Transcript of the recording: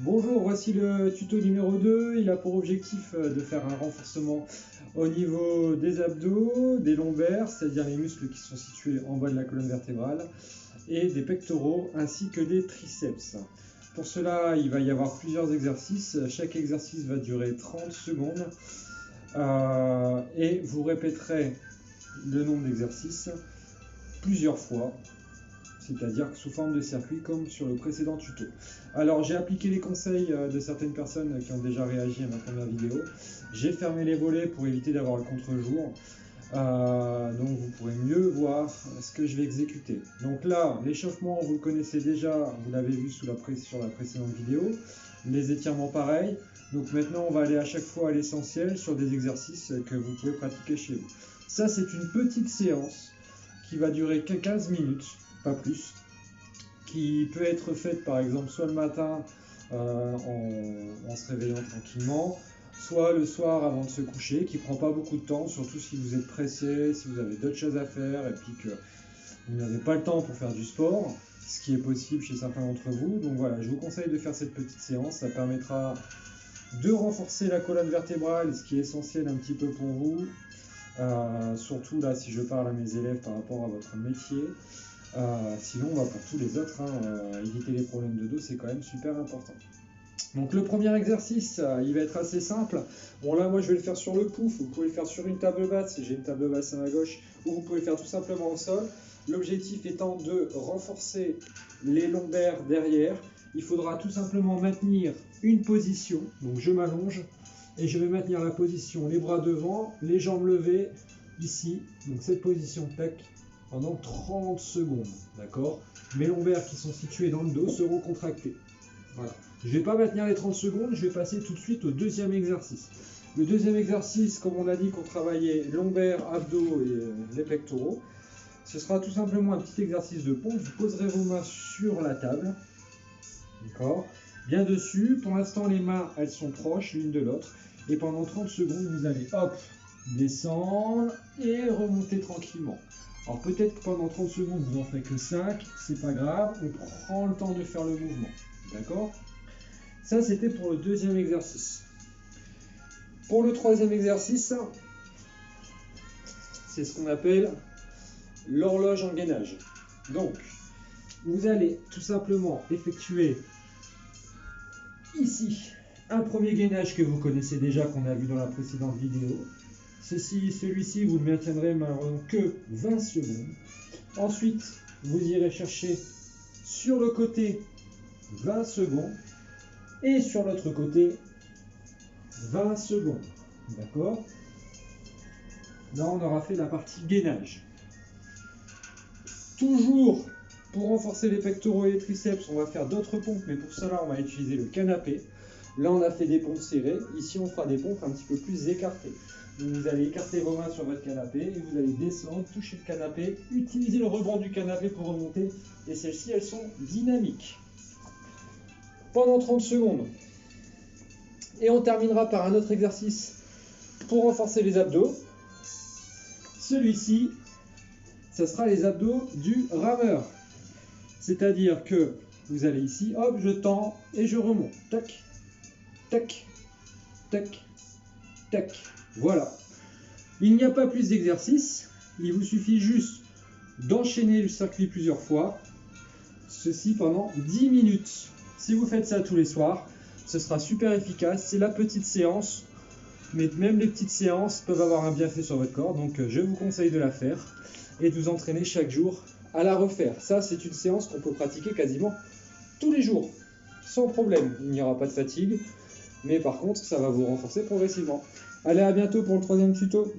Bonjour, voici le tuto numéro 2. Il a pour objectif de faire un renforcement au niveau des abdos, des lombaires, c'est-à-dire les muscles qui sont situés en bas de la colonne vertébrale, et des pectoraux ainsi que des triceps. Pour cela, il va y avoir plusieurs exercices. Chaque exercice va durer 30 secondes et vous répéterez le nombre d'exercices plusieurs fois, c'est-à-dire sous forme de circuit comme sur le précédent tuto. Alors j'ai appliqué les conseils de certaines personnes qui ont déjà réagi à ma première vidéo. J'ai fermé les volets pour éviter d'avoir le contre-jour. Donc vous pourrez mieux voir ce que je vais exécuter. Donc là, l'échauffement, vous le connaissez déjà, vous l'avez vu sur la précédente vidéo. Les étirements pareil. Donc maintenant, on va aller à chaque fois à l'essentiel sur des exercices que vous pouvez pratiquer chez vous. Ça, c'est une petite séance qui va durer que 15 minutes, pas plus, qui peut être faite par exemple soit le matin en se réveillant tranquillement, soit le soir avant de se coucher, qui prend pas beaucoup de temps, surtout si vous êtes pressé, si vous avez d'autres choses à faire et puis que vous n'avez pas le temps pour faire du sport, ce qui est possible chez certains d'entre vous. Donc voilà, je vous conseille de faire cette petite séance, ça permettra de renforcer la colonne vertébrale, ce qui est essentiel un petit peu pour vous, surtout là si je parle à mes élèves par rapport à votre métier. Sinon, pour tous les autres, éviter les problèmes de dos, c'est quand même super important. Donc le premier exercice, il va être assez simple. Bon là, moi je vais le faire sur le pouf, vous pouvez le faire sur une table basse, si j'ai une table basse à ma gauche, ou vous pouvez le faire tout simplement au sol. L'objectif étant de renforcer les lombaires derrière. Il faudra tout simplement maintenir une position, donc je m'allonge, et je vais maintenir la position, les bras devant, les jambes levées, ici, donc cette position, tac, pendant 30 secondes, d'accord? Mes lombaires qui sont situés dans le dos seront contractés. Voilà. Je ne vais pas maintenir les 30 secondes, je vais passer tout de suite au deuxième exercice. Le deuxième exercice, comme on a dit qu'on travaillait lombaires, abdos et les pectoraux, ce sera tout simplement un petit exercice de pompe. Vous poserez vos mains sur la table, d'accord? Bien dessus, pour l'instant les mains elles sont proches l'une de l'autre, et pendant 30 secondes vous allez hop, descendre et remonter tranquillement. Alors peut-être que pendant 30 secondes, vous n'en ferez que 5, c'est pas grave, on prend le temps de faire le mouvement, d'accord? Ça, c'était pour le deuxième exercice. Pour le troisième exercice, c'est ce qu'on appelle l'horloge en gainage. Donc, vous allez tout simplement effectuer ici un premier gainage que vous connaissez déjà, qu'on a vu dans la précédente vidéo. Celui-ci, vous le maintiendrez malheureusement que 20 secondes. Ensuite, vous irez chercher sur le côté 20 secondes et sur l'autre côté 20 secondes. D'accord? Là, on aura fait la partie gainage. Toujours pour renforcer les pectoraux et les triceps, on va faire d'autres pompes, mais pour cela, on va utiliser le canapé. Là, on a fait des pompes serrées. Ici, on fera des pompes un petit peu plus écartées. Donc, vous allez écarter vos mains sur votre canapé et vous allez descendre, toucher le canapé, utiliser le rebord du canapé pour remonter. Et celles-ci, elles sont dynamiques. Pendant 30 secondes. Et on terminera par un autre exercice pour renforcer les abdos. Celui-ci, ce sera les abdos du rameur. C'est-à-dire que vous allez ici, hop, je tends et je remonte. Tac, tac, tac, tac. Voilà. Il n'y a pas plus d'exercice. Il vous suffit juste d'enchaîner le circuit plusieurs fois. Ceci pendant 10 minutes. Si vous faites ça tous les soirs, ce sera super efficace. C'est la petite séance. Mais même les petites séances peuvent avoir un bienfait sur votre corps. Donc je vous conseille de la faire et de vous entraîner chaque jour à la refaire. Ça, c'est une séance qu'on peut pratiquer quasiment tous les jours, sans problème. Il n'y aura pas de fatigue, mais par contre, ça va vous renforcer progressivement. Allez, à bientôt pour le troisième tuto.